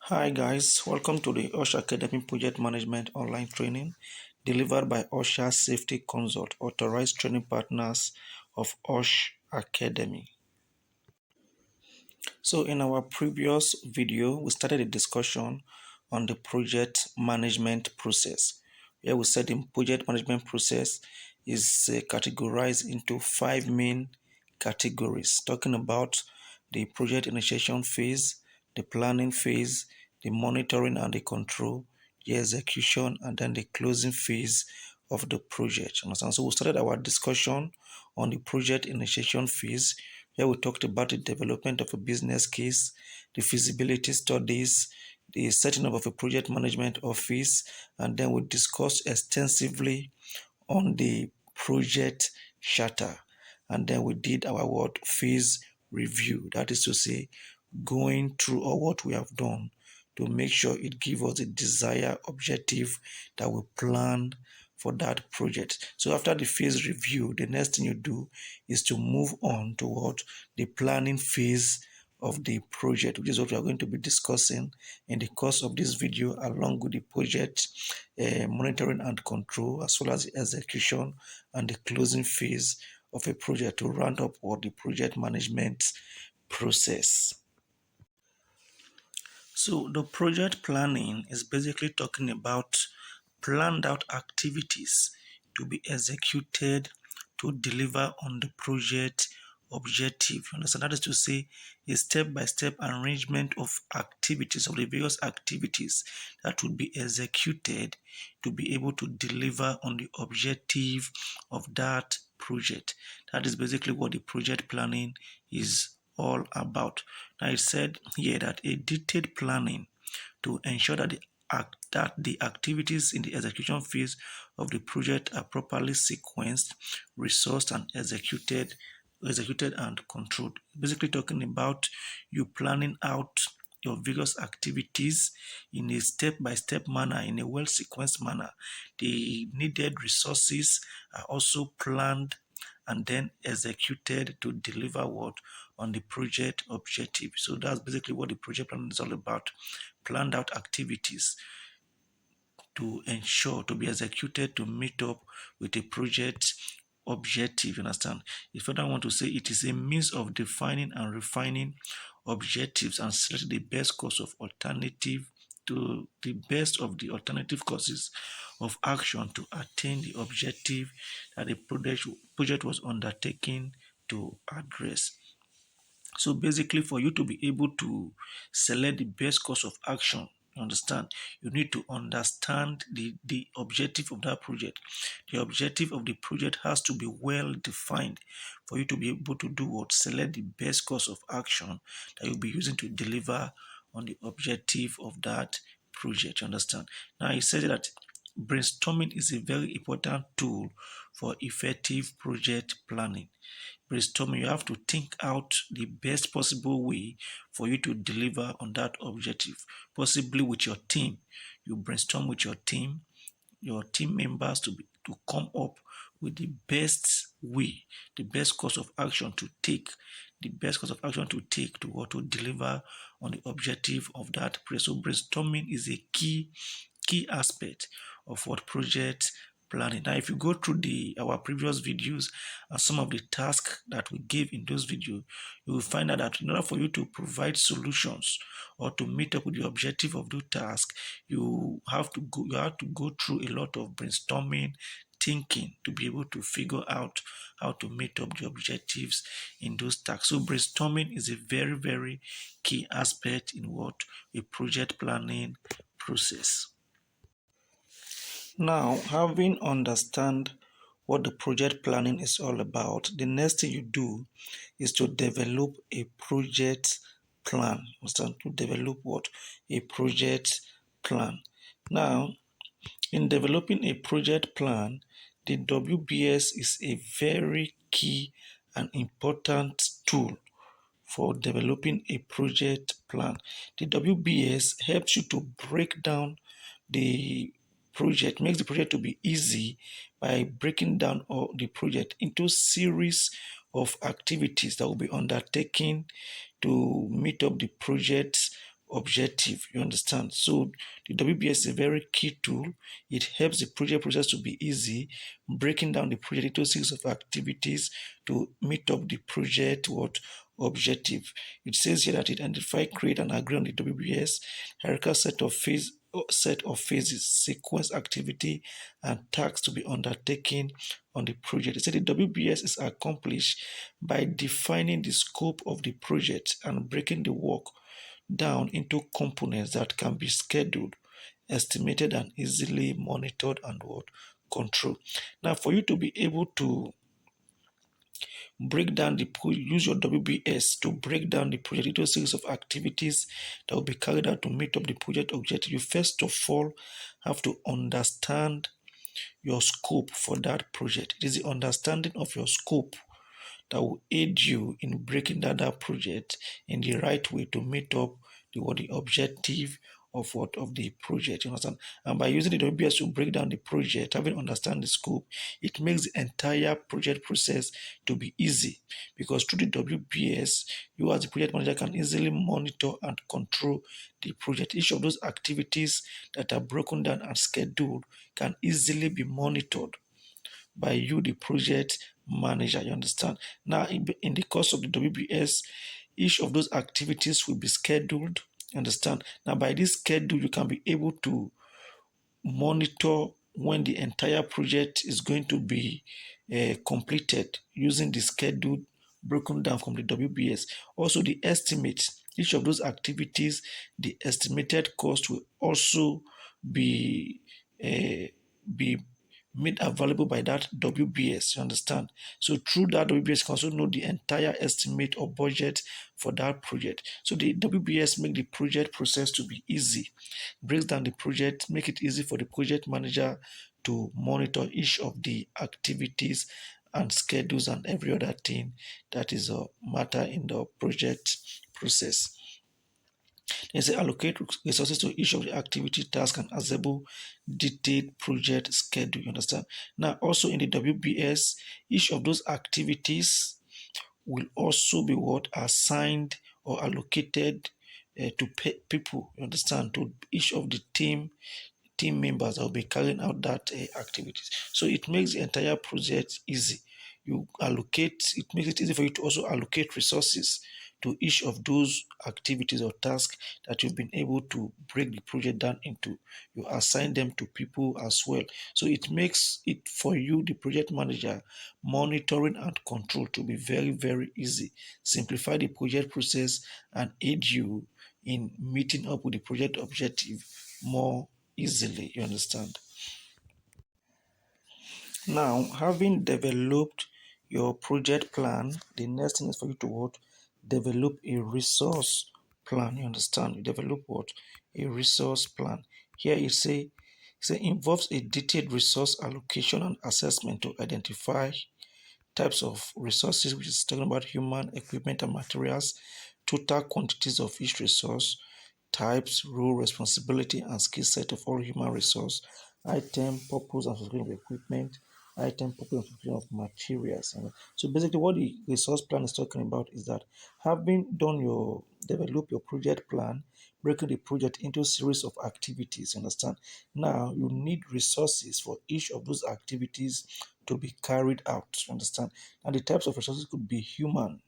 Hi guys, welcome to the Osha Academy Project Management Online Training delivered by Osha Safety Consult, authorized training partners of Osha Academy. So in our previous video, we started a discussion on the project management process. Here we said the project management process is categorized into 5 main categories, talking about the project initiation phase, the planning phase, the monitoring and the control, the execution, and then the closing phase of the project. Understand? So we started our discussion on the project initiation phase. Here we talked about the development of a business case, the feasibility studies, the setting up of a project management office, and then we discussed extensively on the project charter. And then we did our phase review. That is to say, going through all what we have done to make sure it gives us the desired objective that we planned for that project. So after the phase review, the next thing you do is to move on toward the planning phase of the project, which is what we are going to be discussing in the course of this video, along with the project monitoring and control, as well as the execution and the closing phase of a project to round up what the project management process. So the project planning is basically talking about planned out activities to be executed to deliver on the project objective. You understand? That is to say, a step-by-step arrangement of activities, of the various activities that would be executed to be able to deliver on the objective of that project. That is basically what the project planning is all about. Now, it said here that a detailed planning to ensure that the activities in the execution phase of the project are properly sequenced, resourced, and executed and controlled. Basically talking about you planning out your various activities in a step-by-step manner, in a well-sequenced manner. The needed resources are also planned and then executed to deliver what on the project objective. So that's basically what the project plan is all about. Planned out activities to ensure to be executed to meet up with the project objective. You understand? If I want to say, it is a means of defining and refining objectives and select the best course of alternative to the best of the alternative courses of action to attain the objective that the project was undertaken to address. So basically, for you to be able to select the best course of action, you understand, you need to understand the objective of that project. The objective of the project has to be well defined for you to be able to do what? Select the best course of action that you'll be using to deliver on the objective of that project. You understand? Now, he said that brainstorming is a very important tool for effective project planning. Brainstorming, you have to think out the best possible way for you to deliver on that objective, possibly with your team. You brainstorm with your team members to come up with the best way, the best course of action to take, to deliver on the objective of that project. So brainstorming is a key aspect of what project planning. Now, if you go through our previous videos and some of the tasks that we gave in those videos, you will find out that in order for you to provide solutions or to meet up with the objective of the task, you have to go through a lot of brainstorming, thinking to be able to figure out how to meet up the objectives in those tasks. So brainstorming is a very, very key aspect in what a project planning process. Now, having understand what the project planning is all about, the next thing you do is to develop a project plan. To develop what? A project plan. Now, in developing a project plan, the WBS is a very key and important tool for developing a project plan. The WBS helps you to break down the project, makes the project to be easy by breaking down all the project into series of activities that will be undertaken to meet up the project's objective. You understand? So the WBS is a very key tool. It helps the project process to be easy, breaking down the project into series of activities to meet up the project what objective. It says here that it identify, create, and agree on the WBS hierarchical set of phases, sequence activity, and tasks to be undertaken on the project. It said the WBS is accomplished by defining the scope of the project and breaking the work down into components that can be scheduled, estimated, and easily monitored and what controlled. Now, for you to be able to break down use your WBS to break down the project into a series of activities that will be carried out to meet up the project objective. You first of all have to understand your scope for that project. It is the understanding of your scope that will aid you in breaking down that project in the right way to meet up the objective of the project. You understand? And by using the WBS to break down the project, having understand the scope, it makes the entire project process to be easy because through the WBS, you as the project manager can easily monitor and control the project. Each of those activities that are broken down and scheduled can easily be monitored by you, the project manager. You understand? Now, in the course of the WBS, each of those activities will be scheduled. You understand? Now, by this schedule, you can be able to monitor when the entire project is going to be completed using the schedule broken down from the WBS. Also, the estimate, each of those activities, the estimated cost will also be be made available by that WBS. You understand? So through that WBS, you can also know the entire estimate or budget for that project. So the WBS make the project process to be easy, breaks down the project, make it easy for the project manager to monitor each of the activities and schedules and every other thing that is a matter in the project process. They say allocate resources to each of the activity, task, and assemble detailed project schedule. You understand? Now, also in the WBS, each of those activities will also be what assigned or allocated to people. You understand? To each of the team members that will be carrying out that activities. So it makes the entire project easy. It makes it easy for you to also allocate resources to each of those activities or tasks that you've been able to break the project down into. You assign them to people as well. So it makes it for you, the project manager, monitoring and control to be very, very easy. Simplify the project process and aid you in meeting up with the project objective more easily. You understand? Now, having developed your project plan, the next thing is for you to what? Develop a resource plan. You understand? You develop what? A resource plan. Here it say involves a detailed resource allocation and assessment to identify types of resources, which is talking about human, equipment, and materials, total quantities of each resource, types, role, responsibility, and skill set of all human resource, item, purpose, and function of equipment, item, purpose, and function of materials. And so basically what the resource plan is talking about is that having develop your project plan, breaking the project into a series of activities, understand? Now you need resources for each of those activities to be carried out, understand? And the types of resources could be human,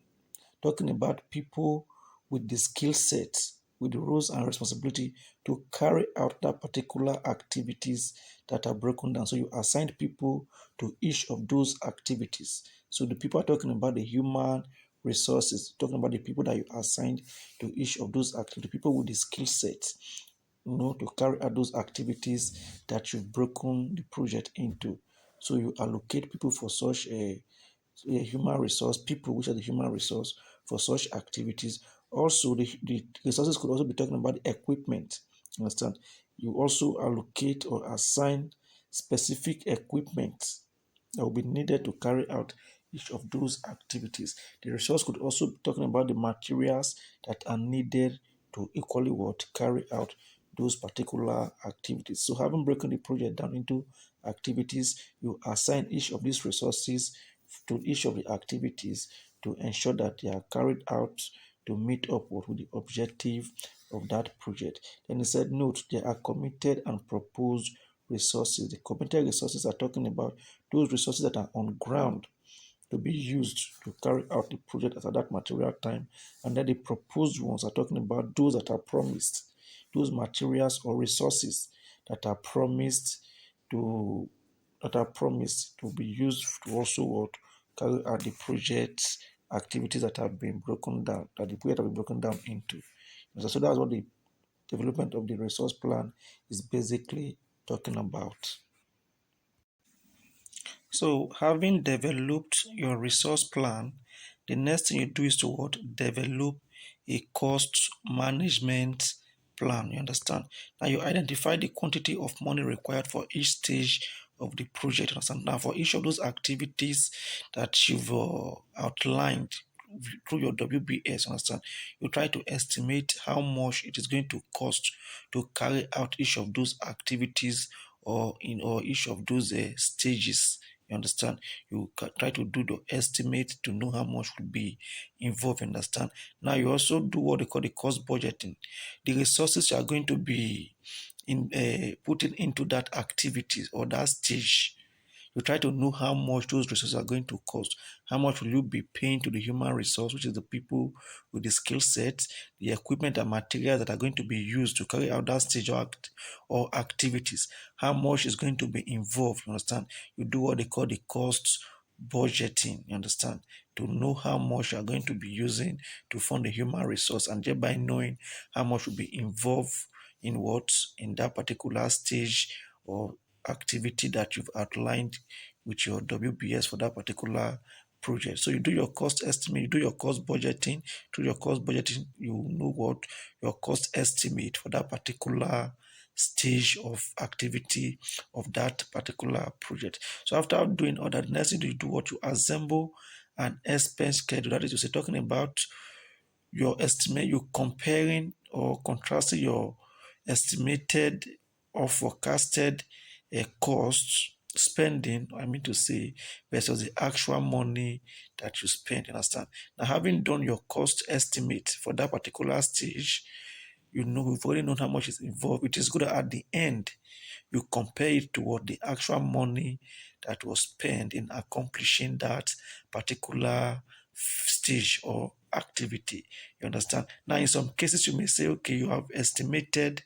talking about people with the skill sets, with the roles and responsibility to carry out that particular activities that are broken down. So you assign people to each of those activities. So the people are talking about the human resources, talking about the people that you assigned to each of those activities, people with the skill sets, to carry out those activities that you've broken the project into. So you allocate people for such a human resource, people which are the human resource for such activities. Also, the resources could also be talking about the equipment. Understand? You also allocate or assign specific equipment that will be needed to carry out each of those activities. The resource could also be talking about the materials that are needed to equally what carry out those particular activities. So having broken the project down into activities, you assign each of these resources to each of the activities to ensure that they are carried out to meet up with the objective of that project. Then he said, note, there are committed and proposed resources. The committed resources are talking about those resources that are on ground to be used to carry out the project at that material time. And then the proposed ones are talking about those that are promised, those materials or resources that are promised to be used to also carry out the project activities that have been broken down, that the project have been broken down into. So that's what the development of the resource plan is basically talking about. So, having developed your resource plan, the next thing you do is to what? Develop a cost management plan. You understand? Now, you identify the quantity of money required for each stage of the project. You understand? Now, for each of those activities that you've outlined through your WBS, understand? You try to estimate how much it is going to cost to carry out each of those activities or each of those stages. You understand? You try to do the estimate to know how much will be involved. You understand? Now you also do what they call the cost budgeting. The resources you are going to be putting into that activity or that stage, you try to know how much those resources are going to cost. How much will you be paying to the human resource, which is the people with the skill sets, the equipment and materials that are going to be used to carry out that stage or activities. How much is going to be involved, you understand? You do what they call the cost budgeting, you understand? To know how much you are going to be using to fund the human resource, and thereby knowing how much will be involved in that particular stage or activity that you've outlined with your WBS for that particular project. So you do your cost estimate, you do your cost budgeting. Through your cost budgeting, you know what your cost estimate for that particular stage of activity of that particular project. So after doing all that, next thing you do what you assemble an expense schedule. That is to say, talking about your estimate, you comparing or contrasting your estimated or forecasted cost spending, I mean to say, versus the actual money that you spend. You understand? Now, having done your cost estimate for that particular stage, you've already known how much is involved. It is good that at the end you compare it to what the actual money that was spent in accomplishing that particular stage or activity. You understand? Now, in some cases, you may say, okay, you have estimated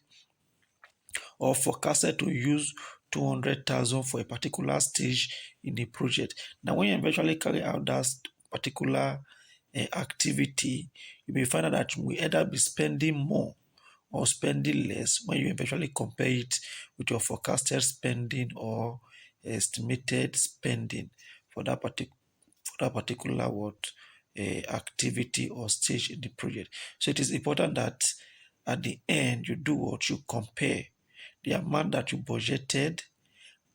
or forecasted to use 200,000 for a particular stage in the project. Now, when you eventually carry out that particular activity, you may find out that you will either be spending more or spending less when you eventually compare it with your forecasted spending or estimated spending for that particular activity or stage in the project. So it is important that at the end you do what you compare the amount that you budgeted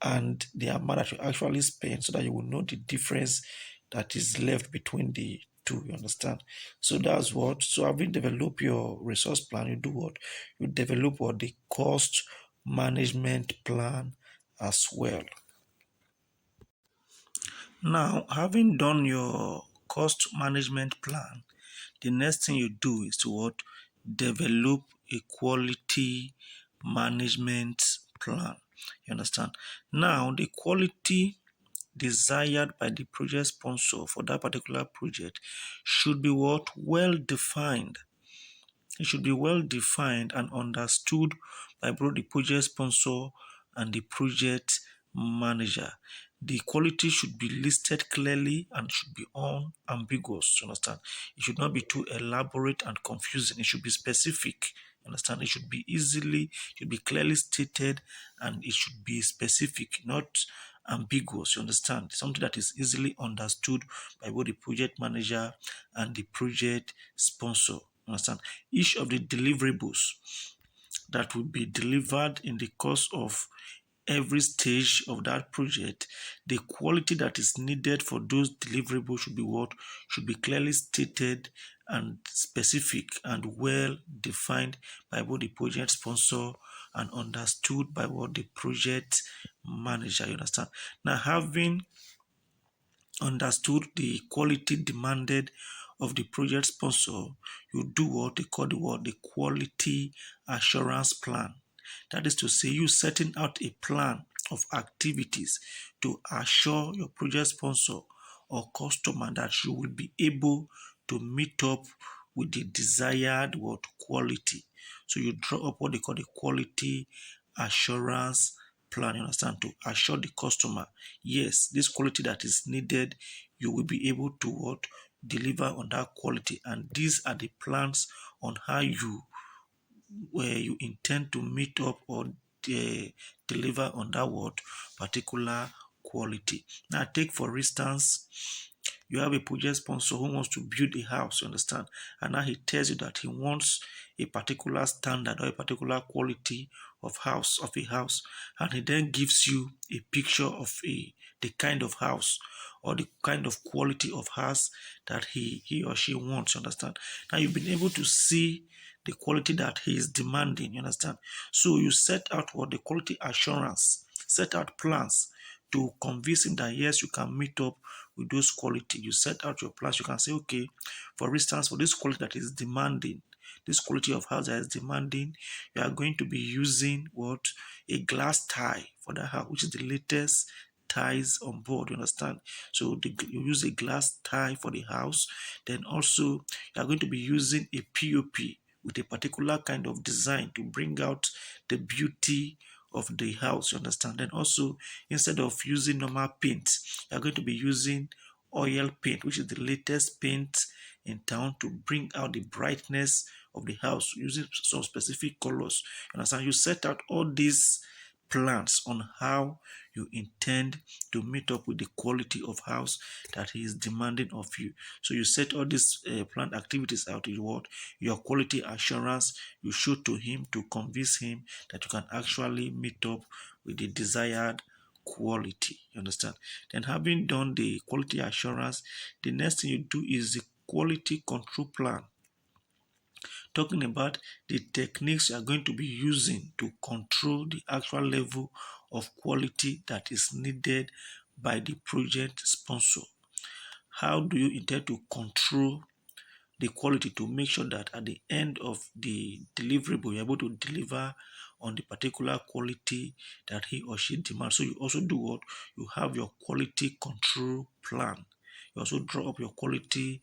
and the amount that you actually spend so that you will know the difference that is left between the two. You understand? So that's what. So having developed your resource plan, you do what? You develop what the cost management plan as well. Now, having done your cost management plan, the next thing you do is to what? Develop a quality management plan. You understand? Now, the quality desired by the project sponsor for that particular project should be what? Well defined. It should be well defined and understood by both the project sponsor and the project manager. The quality should be listed clearly and should be unambiguous. You understand? It should not be too elaborate and confusing. It should be specific. You understand? It should be clearly stated, and it should be specific, not ambiguous. You understand? Something that is easily understood by both the project manager and the project sponsor. Understand? Each of the deliverables that will be delivered in the course of every stage of that project, the quality that is needed for those deliverables should be what? Should be clearly stated and specific and well defined by both the project sponsor and understood by what the project manager. You understand? Now, having understood the quality demanded of the project sponsor, you do what they call the quality assurance plan. That is to say, you setting out a plan of activities to assure your project sponsor or customer that you will be able to meet up with the desired what quality. So you draw up what they call the quality assurance plan, you understand, to assure the customer, yes, this quality that is needed, you will be able to what deliver on that quality. And these are the plans on how you where you intend to meet up or deliver on that what particular quality. Now take for instance, you have a project sponsor who wants to build a house, you understand, and now he tells you that he wants a particular standard or a particular quality of a house, and he then gives you a picture of the kind of house or the kind of quality of house that he or she wants, you understand. Now you've been able to see the quality that he is demanding, you understand. So you set out what the quality assurance, set out plans to convince him that yes, you can meet up with those quality. You set out your plans. You can say, okay, for instance, for this quality that is demanding, this quality of house that is demanding, you are going to be using what a glass tie for that house, which is the latest ties on board. You understand? So you use a glass tie for the house. Then also you are going to be using a POP with a particular kind of design to bring out the beauty of the house, you understand. Then also, instead of using normal paint, you're going to be using oil paint, which is the latest paint in town, to bring out the brightness of the house using some specific colors, you understand. You set out all these plans on how you intend to meet up with the quality of house that he is demanding of you. So you set all these planned activities out in what your quality assurance you show to him to convince him that you can actually meet up with the desired quality. You understand? Then having done the quality assurance, the next thing you do is the quality control plan, talking about the techniques you are going to be using to control the actual level of quality that is needed by the project sponsor. How do you intend to control the quality to make sure that at the end of the deliverable, you're able to deliver on the particular quality that he or she demands? So you also do what? You have your quality control plan. You also draw up your quality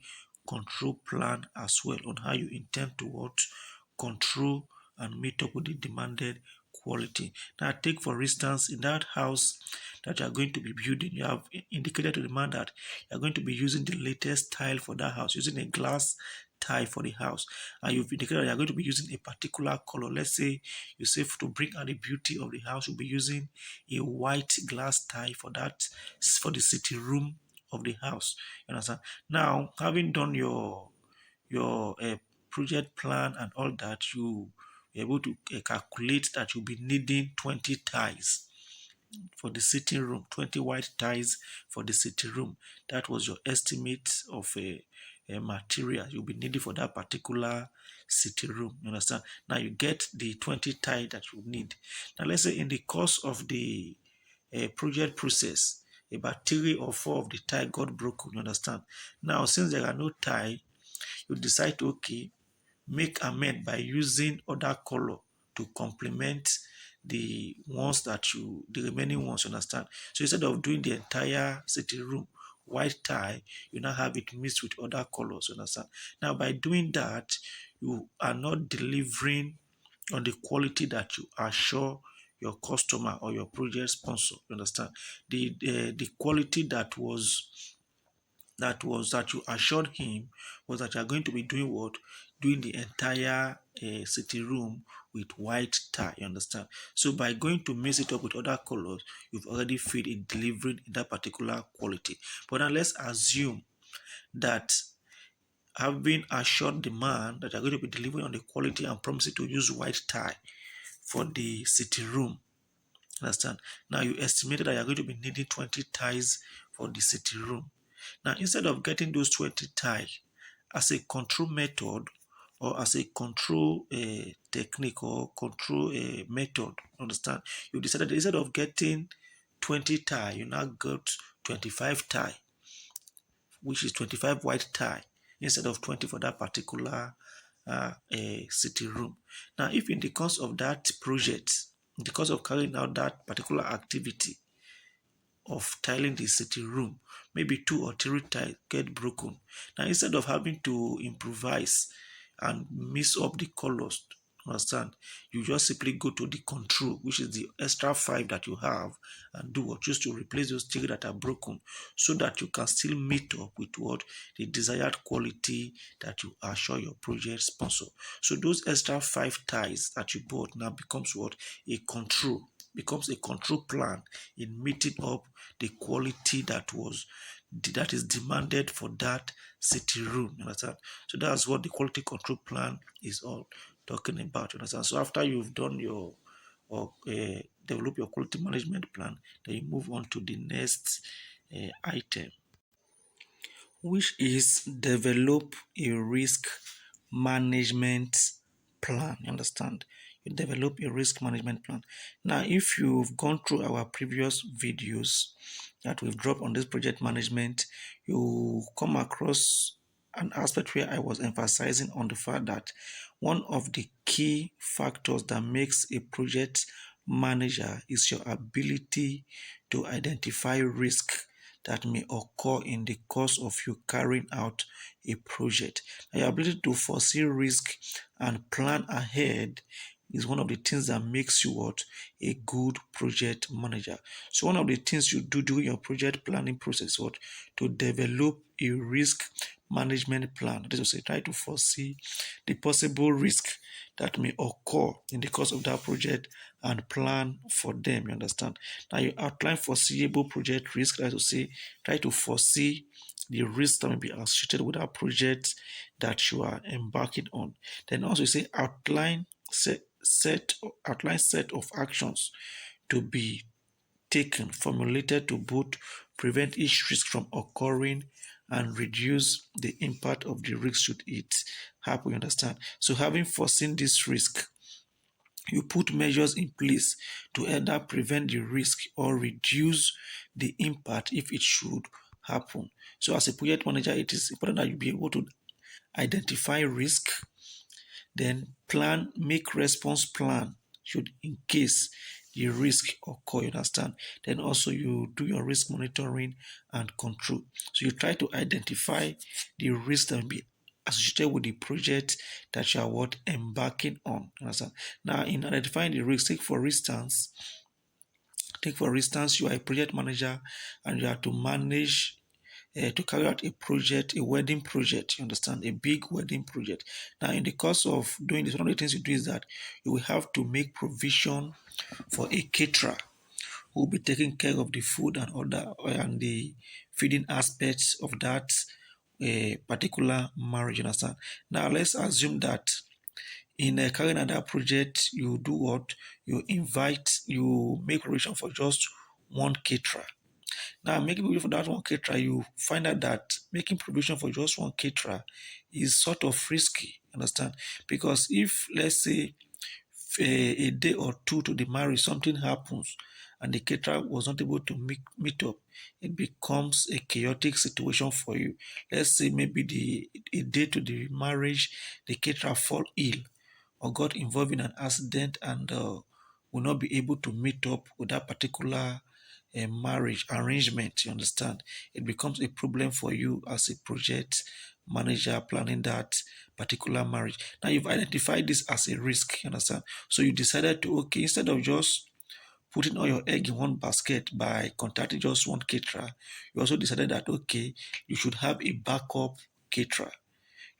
control plan as well on how you intend to what? Control and meet up with the demanded quality. Now take for instance, in that house that you are going to be building, you have indicated to the man that you are going to be using the latest tile for that house, using a glass tie for the house, and you've indicated that you are going to be using a particular color. Let's say you say to bring out the beauty of the house, you'll be using a white glass tie for that, for the sitting room of the house. You understand? Now, having done your project plan and all that, you be able to calculate that you'll be needing 20 ties for the sitting room, 20 white ties for the sitting room. That was your estimate of a material you'll be needing for that particular sitting room. You understand? Now you get the 20 tie that you need. Now let's say in the course of the project process, about 3 or 4 of the tie got broken. You understand? Now since there are no tie, you decide to okay, make amend by using other color to complement the remaining ones, you understand. So instead of doing the entire sitting room white tie, you now have it mixed with other colors, you understand. Now by doing that, you are not delivering on the quality that you assure your customer or your project sponsor, you understand. The quality that you assured him was that you are going to be doing what? Doing the entire sitting room with white tie, you understand? So by going to mix it up with other colors, you've already failed in delivering that particular quality. But now let's assume that having assured the man that you're going to be delivering on the quality and promising to use white tie for the sitting room, understand? Now you estimated that you're going to be needing 20 ties for the sitting room. Now, instead of getting those 20 ties as a control method or as a control technique or control method, understand? You decided that instead of getting 20 tie, you now got 25 tie, which is 25 white tie. instead of 20 for that particular city room. Now, if in the course of that project, in the course of carrying out that particular activity of tiling the city room, maybe 2 or 3 tiles get broken. Now, instead of having to improvise and mix up the colors, understand, you just simply go to the control, which is the extra 5 that you have, and do what, just to replace those 3 that are broken, so that you can still meet up with what the desired quality that you assure your project sponsor. So those extra 5 ties that you bought now becomes what, a control, becomes a control plan in meeting up the quality that is demanded for that city room. You understand? So that's what the quality control plan is all talking about. You understand? So after you've done your or develop your quality management plan, then you move on to the next item, which is develop a risk management plan. You understand? You develop a risk management plan. Now, if you've gone through our previous videos that we've dropped on this project management, you come across an aspect where I was emphasizing on the fact that one of the key factors that makes a project manager is your ability to identify risk that may occur in the course of you carrying out a project. Now, your ability to foresee risk and plan ahead is one of the things that makes you what, a good project manager. So one of the things you do during your project planning process, what, to develop a risk management plan. That is to say, try to foresee the possible risk that may occur in the course of that project and plan for them. You understand? Now you outline foreseeable project risk. That is to say, try to foresee the risk that may be associated with that project that you are embarking on. Then also you say outline set of actions to be taken, formulated to both prevent each risk from occurring and reduce the impact of the risk should it happen. You understand? So having foreseen this risk, you put measures in place to either prevent the risk or reduce the impact if it should happen. So as a project manager, it is important that you be able to identify risk, then make response plan should in case the risk occur, you understand. Then also you do your risk monitoring and control. So you try to identify the risk that will be associated with the project that you are embarking on. You understand? Now, in identifying the risk, take for instance, you are a project manager and you have to manage to carry out a project, a wedding project, you understand, a big wedding project. Now, in the course of doing this, one of the things you do is that you will have to make provision for a caterer who will be taking care of the food and the feeding aspects of that particular marriage, you understand. Now, let's assume that in carrying out that project, you do what? You make provision for just one caterer. Now, making provision for that one caterer, you find out that making provision for just one caterer is sort of risky, understand? Because if, let's say, a day or two to the marriage, something happens and the caterer was not able to meet up, it becomes a chaotic situation for you. Let's say maybe a day to the marriage, the caterer fall ill or got involved in an accident and will not be able to meet up with that particular marriage arrangement, you understand, it becomes a problem for you as a project manager planning that particular marriage. Now you've identified this as a risk, you understand. So you decided to, okay, instead of just putting all your egg in one basket by contacting just one caterer, you also decided that, okay, you should have a backup caterer.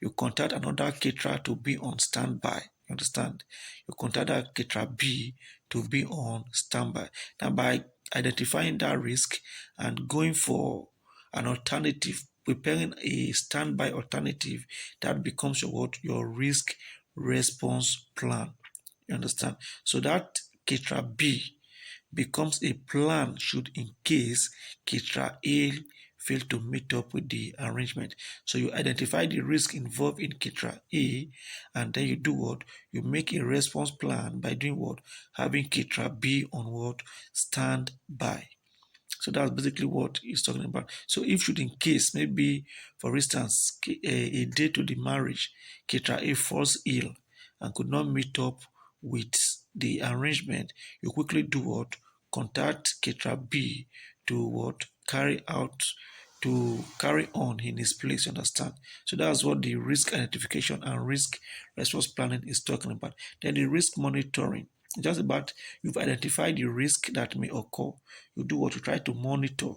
You contact another caterer to be on standby. You understand? You contact that caterer B to be on standby. Now, by identifying that risk and going for an alternative, preparing a standby alternative, that becomes your risk response plan. You understand? So that caterer B becomes a plan should in case caterer A fail to meet up with the arrangement. So you identify the risk involved in caterer A, and then you do what? You make a response plan by doing what? Having caterer B on what? Stand by. So that's basically what he's talking about. So if should in case, maybe for instance, a day to the marriage, caterer A falls ill and could not meet up with the arrangement, you quickly do what? Contact caterer B to what? Carry on in his place, you understand? So that's what the risk identification and risk response planning is talking about. Then the risk monitoring, just about you've identified the risk that may occur. You do what? You try to monitor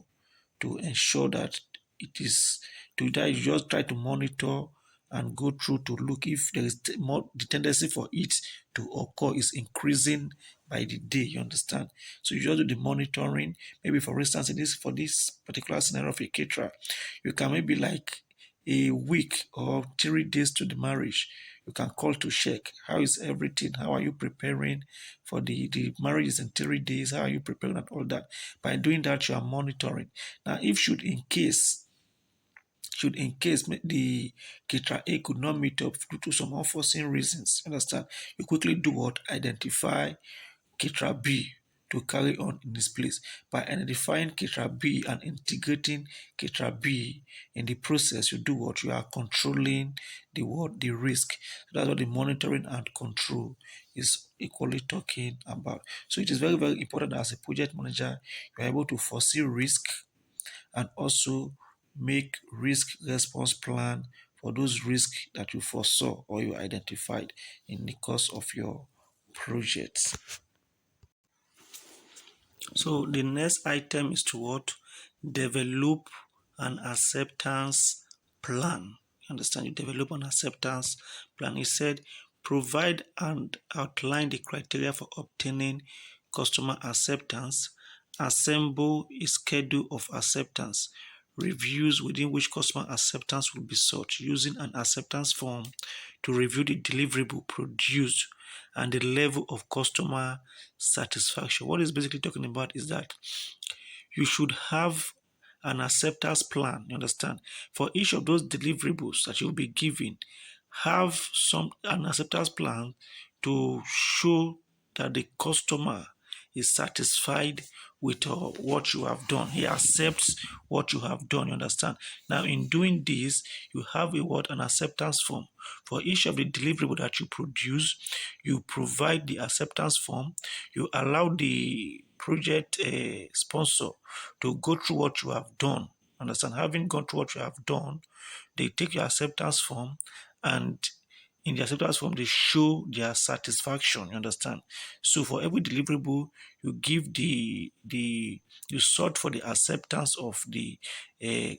to ensure that it is to that you just try to monitor and go through to look if there is more the tendency for it to occur is increasing by the day, you understand? So you just do the monitoring. Maybe for instance, in this for this particular scenario of a caterer, you can maybe like a week or 3 days to the marriage, you can call to check how is everything, how are you preparing for the marriage is in 3 days, how are you preparing and all that. By doing that, you are monitoring. Now if should in case the caterer A could not meet up due to some unforeseen reasons, understand, you quickly do what? Identify caterer B to carry on in this place. By identifying caterer B and integrating caterer B in the process, you do what? You are controlling the risk. So that's what the monitoring and control is equally talking about. So it is very, very important that as a project manager, you are able to foresee risk and also make risk response plan for those risks that you foresaw or you identified in the course of your projects. So the next item is to what? Develop an acceptance plan. You understand? You develop an acceptance plan. He said, provide and outline the criteria for obtaining customer acceptance. Assemble a schedule of acceptance reviews within which customer acceptance will be sought using an acceptance form to review the deliverable produced and the level of customer satisfaction. What it's basically talking about is that you should have an acceptance plan, you understand, for each of those deliverables that you'll be giving. Have an acceptance plan to show that the customer is satisfied with what you have done. He accepts what you have done, you understand. Now in doing this, you have an acceptance form for each of the deliverable that you produce. You provide the acceptance form. You allow the project sponsor to go through what you have done. Understand? Having gone through what you have done, they take your acceptance form, and in the acceptance form they show their satisfaction. You understand? So for every deliverable, you give you sort for the acceptance of the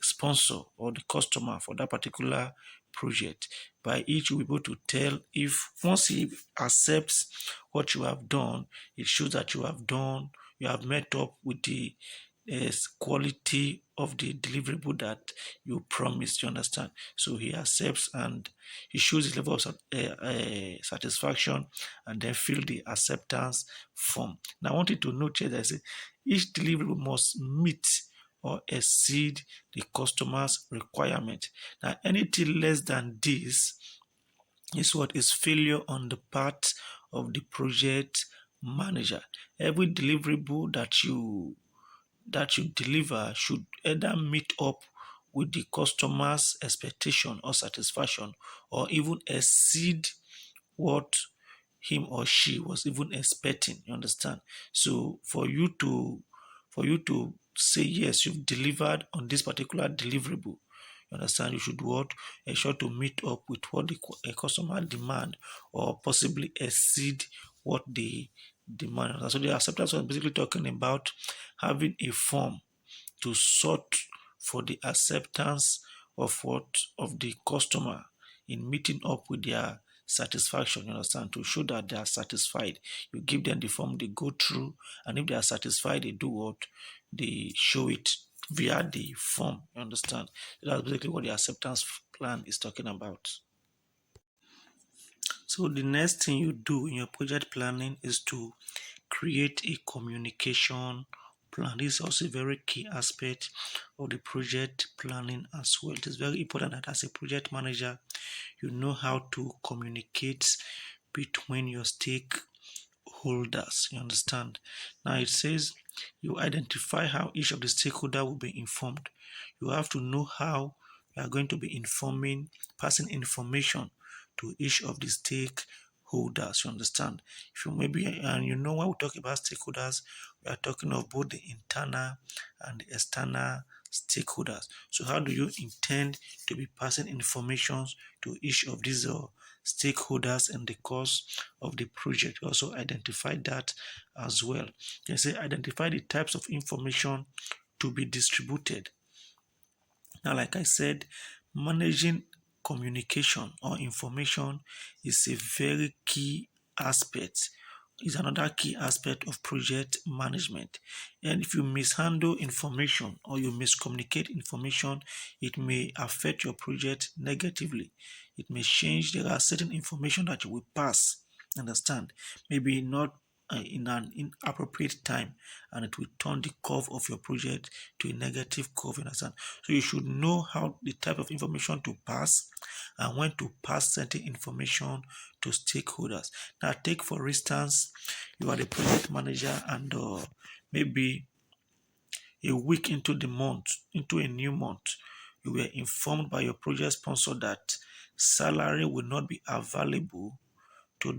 sponsor or the customer for that particular project. By each, you'll be able to tell if once he accepts what you have done, it shows that you have met up with the quality of the deliverable that you promised. You understand? So he accepts and he shows his level of satisfaction, and then fill the acceptance form. Now I want you to note here that I say each deliverable must meet or exceed the customer's requirement. Now anything less than this is what is failure on the part of the project manager. Every deliverable that you deliver should either meet up with the customer's expectation or satisfaction, or even exceed what him or she was even expecting. You understand? So for you to say yes, you've delivered on this particular deliverable. You understand? You should what? Ensure to meet up with what the customer demand, or possibly exceed what they demand. So the acceptance was basically talking about having a form to sort for the acceptance of the customer in meeting up with their satisfaction. You understand? To show that they are satisfied, you give them the form, they go through, and if they are satisfied, they do what? They show it via the form. You understand? So that's basically what the acceptance plan is talking about. So the next thing you do in your project planning is to create a communication plan. This is also a very key aspect of the project planning as well. It is very important that as a project manager, you know how to communicate between your stakeholders. You understand? Now it says You identify how each of the stakeholder will be informed. You have to know how you are going to be passing information to each of the stakeholders. You understand? If you maybe and you know when we talk about stakeholders, we are talking of both the internal and the external stakeholders. So how do you intend to be passing information to each of these stakeholders in the course of the project? Also identify that as well. You can say identify the types of information to be distributed. Now, like I said, managing communication or information is a very key aspect, is another key aspect of project management. And if you mishandle information or you miscommunicate information, it may affect your project negatively. It may change. There are certain information that you will pass, understand, maybe not in an inappropriate time, and it will turn the curve of your project to a negative curve, understand. So you should know how the type of information to pass and when to pass certain information to stakeholders. Now, take for instance, you are the project manager and maybe a week into the month, into a new month, you were informed by your project sponsor that salary will not be available to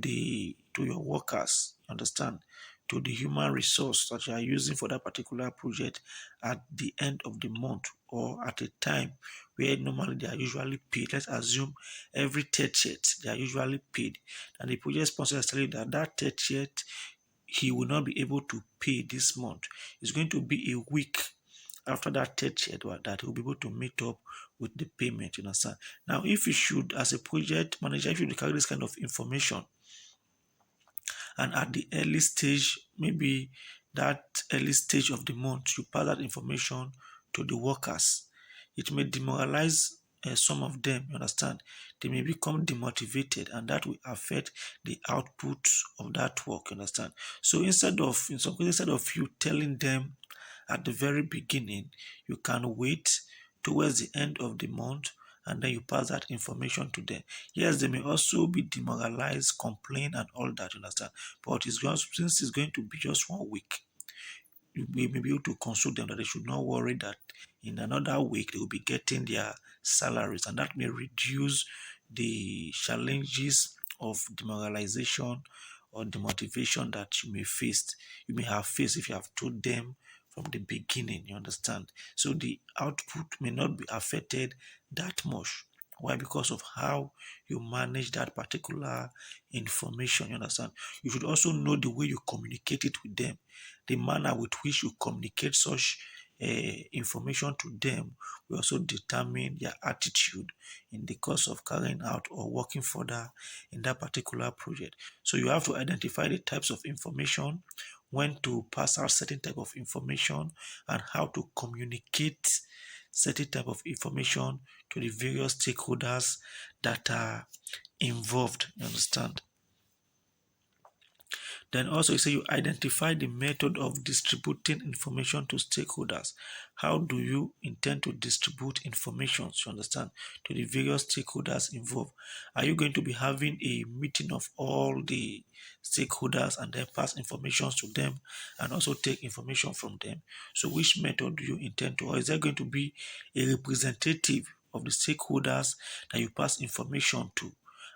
your workers, understand, to the human resource that you are using for that particular project at the end of the month or at a time where normally they are usually paid. Let's assume every 30th they are usually paid, and the project sponsor is telling you that that 30th he will not be able to pay this month. It's going to be a week after that 30th that he'll be able to meet up with the payment, you understand. Now, if you should, as a project manager, if you carry this kind of information, and at the early stage, maybe that early stage of the month, you pass that information to the workers, it may demoralize some of them, you understand. They may become demotivated, and that will affect the output of that work, you understand. So in some cases, instead of you telling them at the very beginning, you can wait towards the end of the month and then you pass that information to them. Yes, they may also be demoralized, complain, and all that, you understand. But since it's going to be just 1 week, we may be able to console them that they should not worry that in another week they will be getting their salaries, and that may reduce the challenges of demoralization or demotivation that you may have faced if you have told them from the beginning, you understand. So the output may not be affected that much. Why? Because of how you manage that particular information, you understand. You should also know the way you communicate it with them. The manner with which you communicate such information to them will also determine their attitude in the course of carrying out or working further in that particular project. So you have to identify the types of information, when to pass out certain type of information, and how to communicate certain type of information to the various stakeholders that are involved. You understand? Then also you say you identify the method of distributing information to stakeholders. How do you intend to distribute information, you understand, to the various stakeholders involved? Are you going to be having a meeting of all the stakeholders and then pass information to them and also take information from them? So which method do you intend to, or is there going to be a representative of the stakeholders that you pass information to,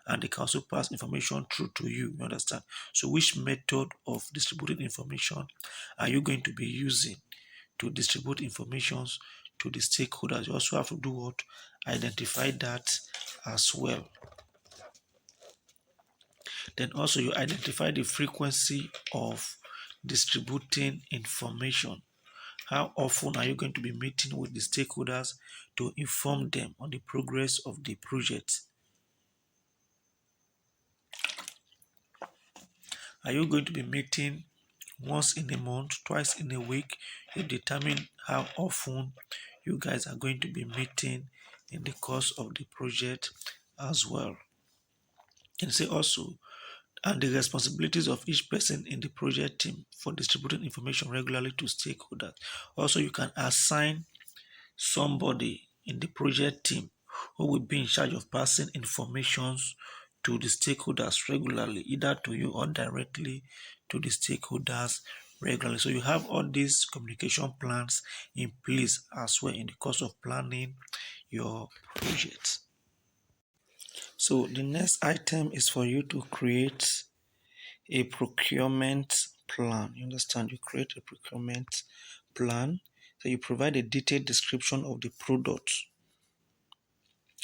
and they can also pass information through to you, you understand? So which method of distributing information are you going to be using to distribute information to the stakeholders? You also have to do what? Identify that as well. Then also you identify the frequency of distributing information. How often are you going to be meeting with the stakeholders to inform them on the progress of the project? Are you going to be meeting once in a month, twice in a week? You determine how often you guys are going to be meeting in the course of the project as well. You can say also, and the responsibilities of each person in the project team for distributing information regularly to stakeholders. Also, you can assign somebody in the project team who will be in charge of passing information to the stakeholders regularly, either to you or directly to the stakeholders regularly. So you have all these communication plans in place as well in the course of planning your project. So the next item is for you to create a procurement plan. You understand? You create a procurement plan. So you provide a detailed description of the product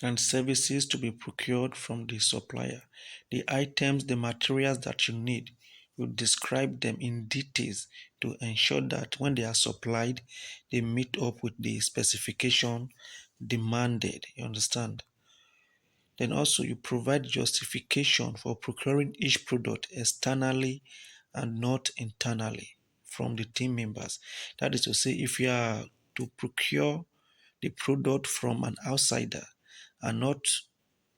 and services to be procured from the supplier. The items, the materials that you need, you describe them in details to ensure that when they are supplied, they meet up with the specification demanded. You understand? Then also you provide justification for procuring each product externally and not internally from the team members. That is to say, if you are to procure the product from an outsider and not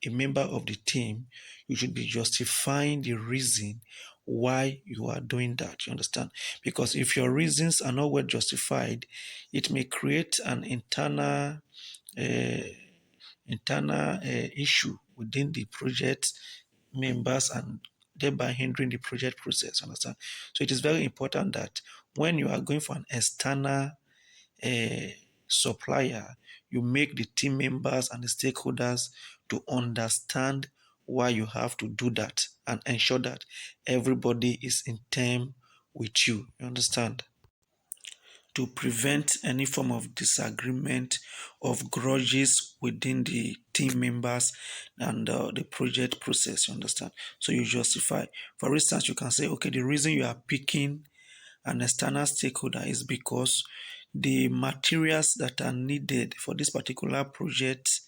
a member of the team, you should be justifying the reason why you are doing that. You understand? Because if your reasons are not well justified, it may create an uh, internal issue within the project members and thereby hindering the project process. Understand? So it is very important that when you are going for an external uh, supplier, you make the team members and the stakeholders to understand why you have to do that and ensure that everybody is in term with you. You understand? To prevent any form of disagreement of grudges within the team members and the project process. You understand? So you justify. For instance, you can say, okay, the reason you are picking an external stakeholder is because the materials that are needed for this particular project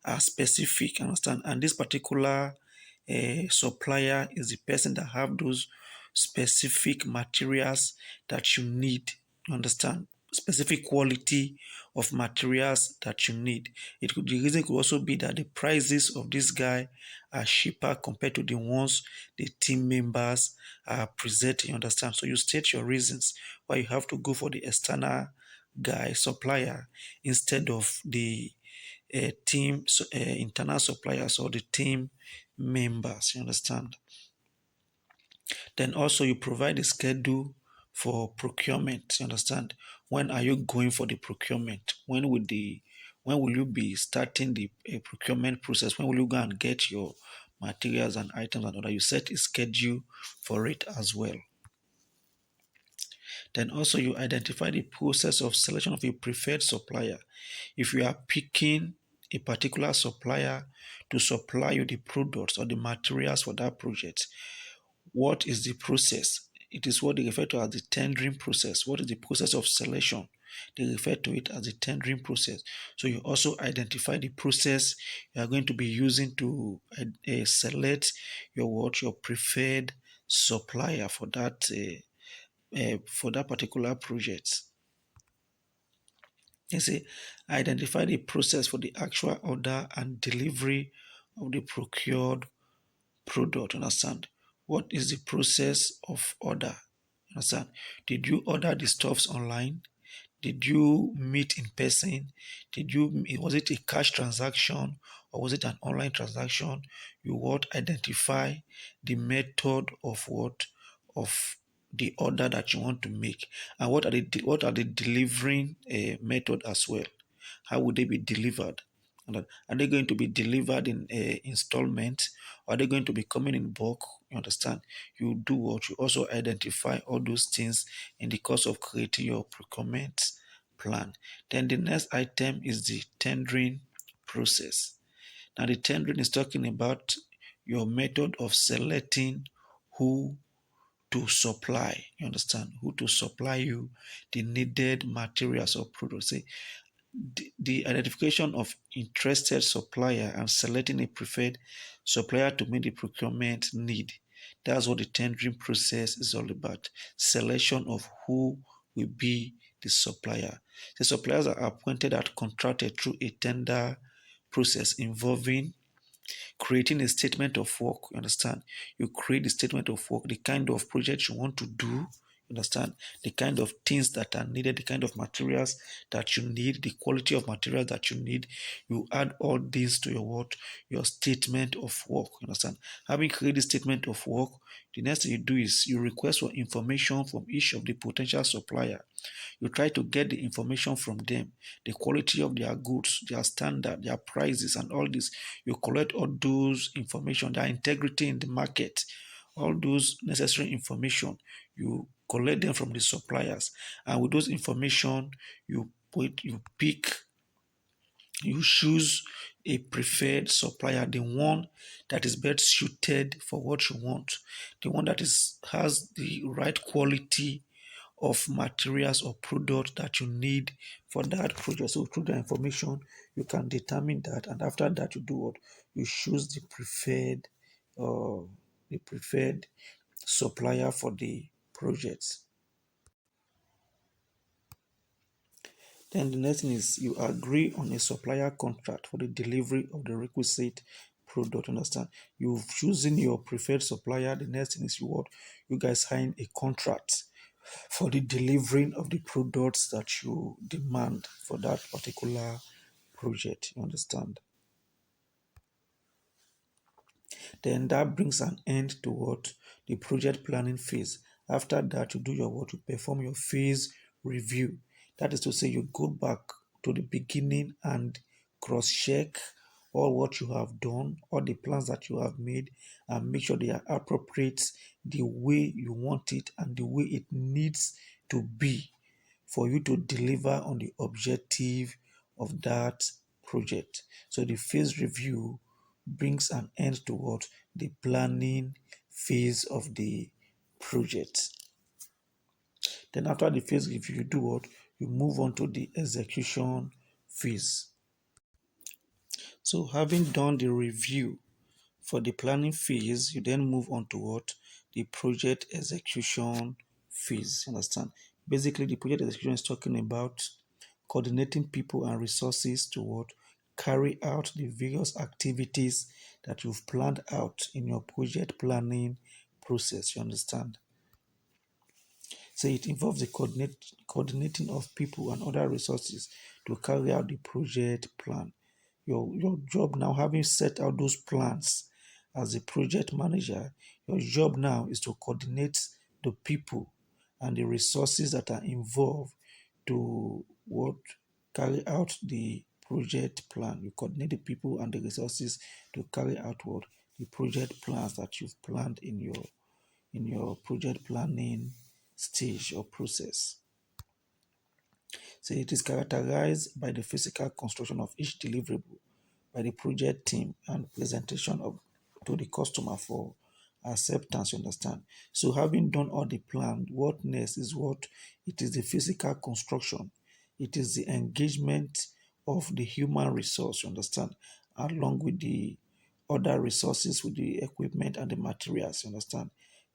are specific, understand, and this particular supplier is the person that have those specific materials that you need, understand, specific quality of materials that you need. The reason could also be that the prices of this guy are cheaper compared to the ones the team members are presenting, understand. So you state your reasons why you have to go for the external guy supplier instead of the team internal suppliers or the team members. You understand? Then also you provide a schedule for procurement. You understand? When are you going for the procurement? When will you be starting the procurement process? When will you go and get your materials and items and order? You set a schedule for it as well. Then also you identify the process of selection of a preferred supplier. If you are picking a particular supplier to supply you the products or the materials for that project, what is the process? It is what they refer to as the tendering process. What is the process of selection? They refer to it as the tendering process. So you also identify the process you are going to be using to select your preferred supplier for that particular project. You see, identify the process for the actual order and delivery of the procured product. Understand? What is the process of order? Understand? Did you order the stuffs online? Did you meet in person? Was it a cash transaction or was it an online transaction? You would identify the method of of the order that you want to make, and what are the delivering method as well. How would they be delivered? Are they going to be delivered in installments? Or are they going to be coming in bulk? You understand? You do what you also identify all those things in the course of creating your procurement plan. Then the next item is the tendering process. Now, the tendering is talking about your method of selecting who to supply. You understand? Who to supply you the needed materials or products. Say, the identification of interested supplier and selecting a preferred supplier to meet the procurement need. That's what the tendering process is all about. Selection of who will be the supplier. The suppliers are appointed and contracted through a tender process involving creating a statement of work. You understand? You create the statement of work, the kind of project you want to do. Understand the kind of things that are needed, the kind of materials that you need, the quality of materials that you need. You add all these to your what? Your statement of work. Understand? Having created the statement of work, the next thing you do is you request for information from each of the potential supplier. You try to get the information from them, the quality of their goods, their standard, their prices, and all this. You collect all those information, their integrity in the market, all those necessary information. You collect them from the suppliers, and with those information, you pick, you choose a preferred supplier, the one that is best suited for what you want, the one that is has the right quality of materials or product that you need for that project. So through the information, you can determine that, and after that, you do what? You choose uh, the preferred supplier for the project. Then the next thing is you agree on a supplier contract for the delivery of the requisite product. Understand? You've chosen your preferred supplier. The next thing is you what? You guys sign a contract for the delivering of the products that you demand for that particular project. You understand? Then that brings an end to what? The project planning phase. After that, you do your what? You perform your phase review. That is to say, you go back to the beginning and cross check all what you have done, all the plans that you have made, and make sure they are appropriate the way you want it and the way it needs to be for you to deliver on the objective of that project. So the phase review brings an end to what? The planning phase of the project. Then after the phase review, you do what? You move on to the execution phase. So having done the review for the planning phase, you then move on to what? The project execution phase. Understand? Basically, the project execution is talking about coordinating people and resources to what? Carry out the various activities that you've planned out in your project planning process. You understand? So it involves the coordinating of people and other resources to carry out the project plan. Your job now, having set out those plans as a project manager, your job now is to coordinate the people and the resources that are involved to what? Carry out the project plan. You coordinate the people and the resources to carry out what? The project plans that you've planned in your project planning stage or process. So it is characterized by the physical construction of each deliverable by the project team and presentation of to the customer for acceptance. You understand? So having done all the plan, what next is what? It is the physical construction. It is the engagement of the human resource. You understand? Along with the other resources, with the equipment and the materials. You understand?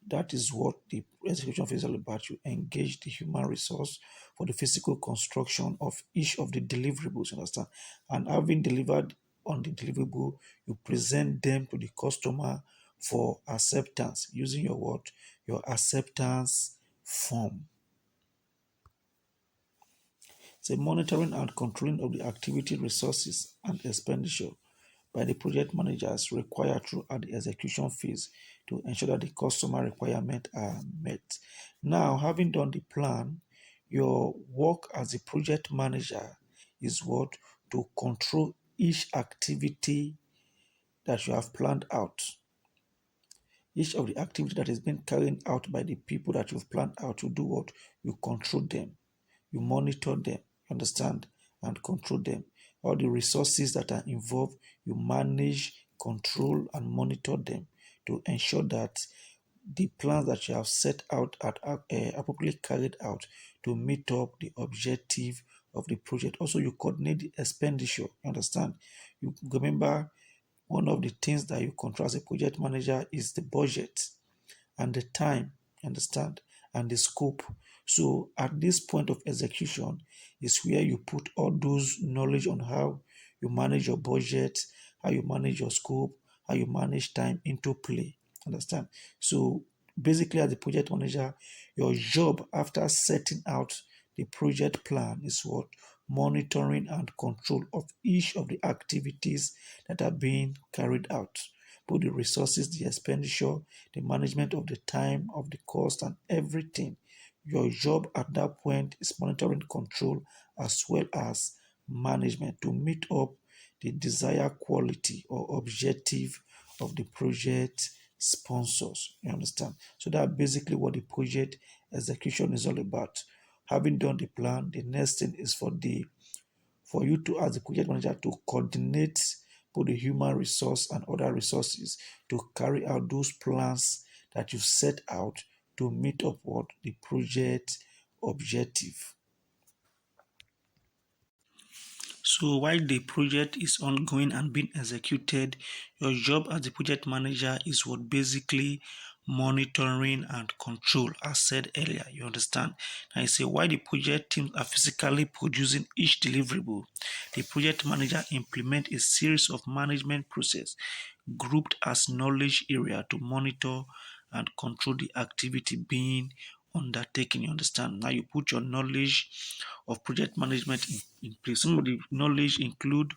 That is what the execution phase is all about. You engage the human resource for the physical construction of each of the deliverables, you understand? And having delivered on the deliverable, you present them to the customer for acceptance using your what? Your acceptance form. It's monitoring and controlling of the activity resources and expenditure by the project managers required throughout the execution phase to ensure that the customer requirements are met. Now, having done the plan, your work as a project manager is what? To control each activity that you have planned out. Each of the activity that is being carried out by the people that you've planned out, to do what? You control them, you monitor them, understand, and control them. All the resources that are involved, you manage, control, and monitor them to ensure that the plans that you have set out are appropriately carried out to meet up the objective of the project. Also, you coordinate the expenditure. You understand? You remember one of the things that you control as a project manager is the budget and the time, understand, and the scope. So at this point of execution is where you put all those knowledge on how you manage your budget, how you manage your scope, how you manage time into play. Understand? So basically, as the project manager, your job after setting out the project plan is what? Monitoring and control of each of the activities that are being carried out. Both the resources, the expenditure, the management of the time, of the cost, and everything. Your job at that point is monitoring control as well as management to meet up the desired quality or objective of the project sponsors. You understand? So that's basically what the project execution is all about. Having done the plan, the next thing is for you to, as the project manager, to coordinate both the human resource and other resources to carry out those plans that you set out to meet up what the project objective. So while the project is ongoing and being executed, your job as the project manager is what basically monitoring and control, as said earlier. You understand? And I say while the project teams are physically producing each deliverable, the project manager implement a series of management process grouped as knowledge area to monitor and control the activity being undertaken. You understand? Now you put your knowledge of project management in place. Some of the knowledge include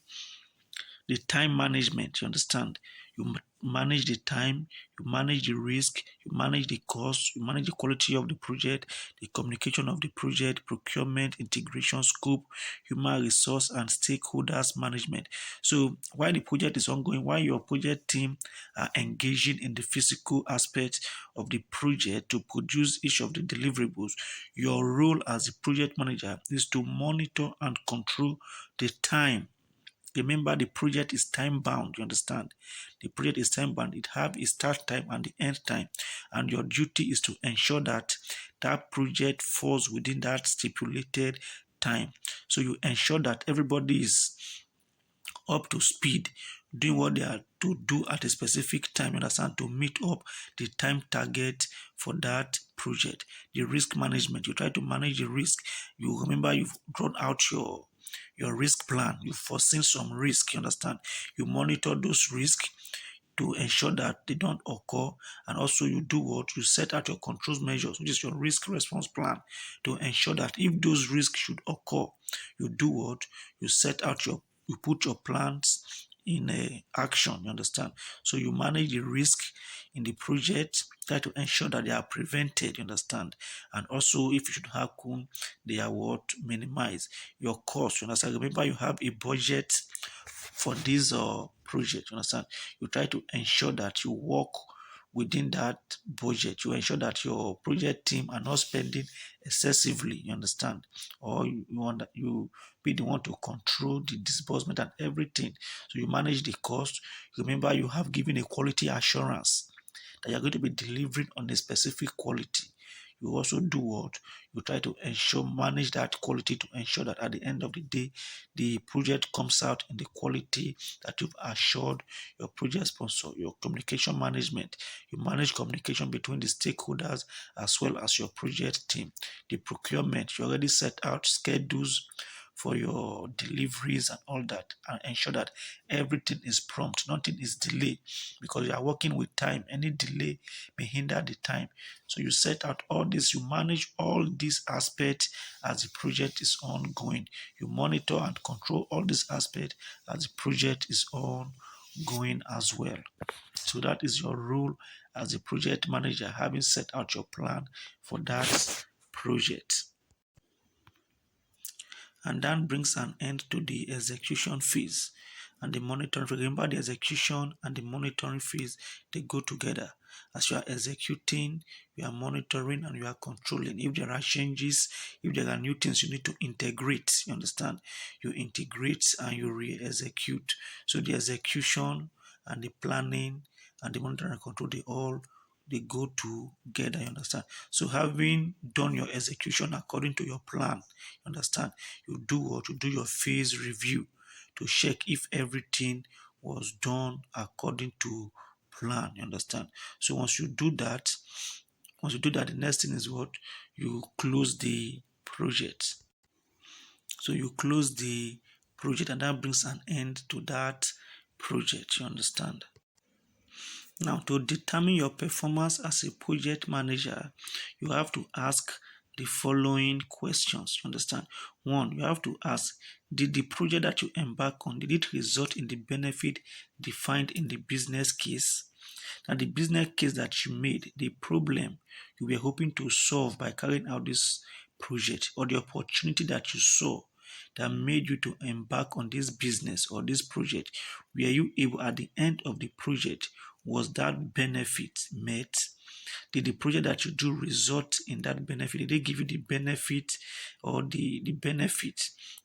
the time management. You understand? You manage the time, you manage the risk, you manage the cost, you manage the quality of the project, the communication of the project, procurement, integration, scope, human resource, and stakeholders management. So while the project is ongoing, while your project team are engaging in the physical aspect of the project to produce each of the deliverables, your role as a project manager is to monitor and control the time. Remember, the project is time bound. You understand? The project is time bound. It have a start time and the end time, and your duty is to ensure that that project falls within that stipulated time. So you ensure that everybody is up to speed, doing what they are to do at a specific time, you understand, to meet up the time target for that project. The risk management, you try to manage the risk. You remember you've drawn out your risk plan. You've foreseen some risk, you understand. You monitor those risks to ensure that they don't occur. And also you do what? You set out your control measures, which is your risk response plan, to ensure that if those risks should occur, you do what? You put your plans in action, you understand? So you manage the risk in the project, try to ensure that they are prevented, you understand? And also if it should happen, they are what? Minimize your cost, you understand? Remember you have a budget for this project, you understand? You try to ensure that you work within that budget. You ensure that your project team are not spending excessively, you understand? Or you want that you be the one to control the disbursement and everything. So you manage the cost. Remember, you have given a quality assurance that you're going to be delivering on a specific quality. You also do what? You try to ensure, manage that quality to ensure that at the end of the day, the project comes out in the quality that you've assured your project sponsor. Your communication management, you manage communication between the stakeholders as well as your project team. The procurement, you already set out schedules for your deliveries and all that, and ensure that everything is prompt, nothing is delayed, because you are working with time. Any delay may hinder the time. So you set out all this, you manage all these aspects as the project is ongoing. You monitor and control all these aspects as the project is ongoing as well. So that is your role as a project manager, having set out your plan for that project. And that brings an end to the execution phase and the monitoring. Remember, the execution and the monitoring phase, they go together. As you are executing, you are monitoring and you are controlling. If there are changes, if there are new things you need to integrate, you understand, you integrate and you re-execute. So the execution and the planning and the monitoring and control, they go together, you understand? So having done your execution according to your plan, you understand, you do what? You do your phase review to check if everything was done according to plan, you understand? So once you do that, the next thing is what? You close the project. So you close the project and that brings an end to that project, you understand? Now, to determine your performance as a project manager, you have to ask the following questions. You understand? One, you have to ask, did the project that you embark on, did it result in the benefit defined in the business case? Now, the business case that you made, the problem you were hoping to solve by carrying out this project, or the opportunity that you saw that made you to embark on this business or this project, were you able at the end of the project, was that benefit met? Did the project that you do result in that benefit? Did they give you the benefit or the benefit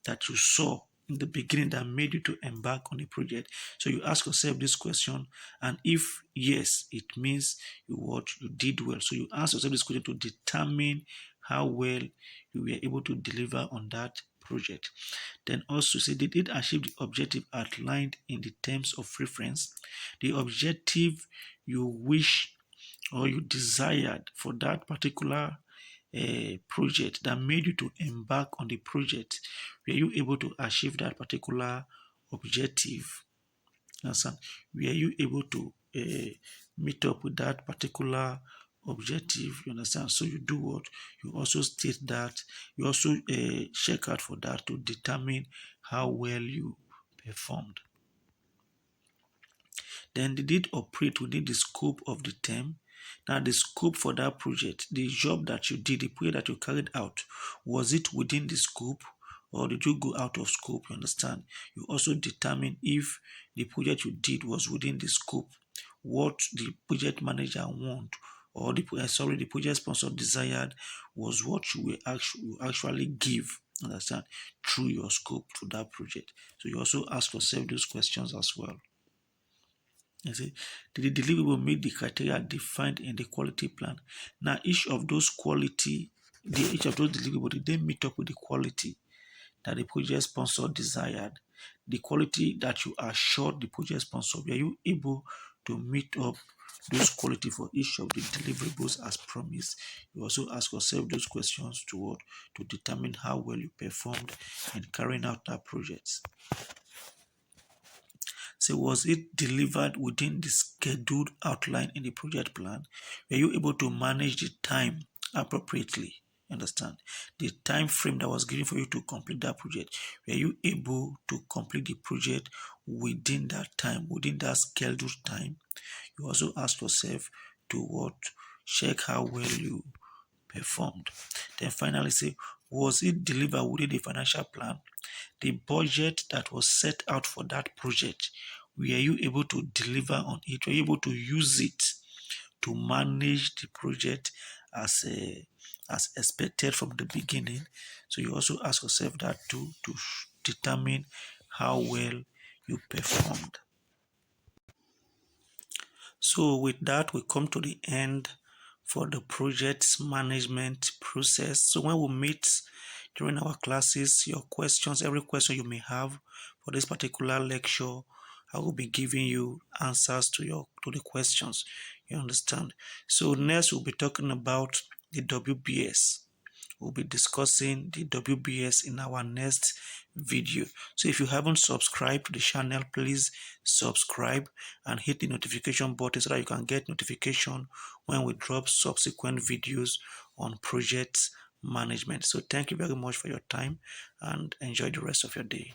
that you saw in the beginning that made you to embark on the project? So you ask yourself this question, and if yes, it means you did well. So you ask yourself this question to determine how well you were able to deliver on that project. Then also say, did it achieve the objective outlined in the terms of reference? The objective you wish or you desired for that particular project that made you to embark on the project, were you able to achieve that particular objective? Understand? Were you able to meet up with that particular objective? You understand? So you do what? You also state that, you also check out for that to determine how well you performed. Then did it operate within the scope of the term? Now, the scope for that project, the job that you did, the project that you carried out, was it within the scope or did you go out of scope? You understand? You also determine if the project you did was within the scope, what the project manager want or the project sponsor desired was what you actually give. Understand? Through your scope to that project. So you also ask yourself those questions as well. You see, did the deliverable meet the criteria defined in the quality plan? Now, each of those deliverables, did they meet up with the quality that the project sponsor desired? The quality that you assured the project sponsor, were you able to meet up those quality for each of the deliverables as promised? You also ask yourself those questions to determine how well you performed in carrying out that project. So was it delivered within the scheduled outline in the project plan? Were you able to manage the time appropriately? Understand? The time frame that was given for you to complete that project, were you able to complete the project within that time, within that scheduled time? You also ask yourself to what? Check how well you performed. Then finally say, was it delivered within the financial plan? The budget that was set out for that project, were you able to deliver on it? Were you able to use it to manage the project as expected from the beginning? So you also ask yourself that to determine how well you performed. So with that, we come to the end for the project management process. So when we meet during our classes, your questions, every question you may have for this particular lecture, I will be giving you answers to the questions. You understand? So next we'll be talking about the WBS. We'll be discussing the WBS in our next video. So if you haven't subscribed to the channel, please subscribe and hit the notification button so that you can get notification when we drop subsequent videos on project management. So thank you very much for your time and enjoy the rest of your day.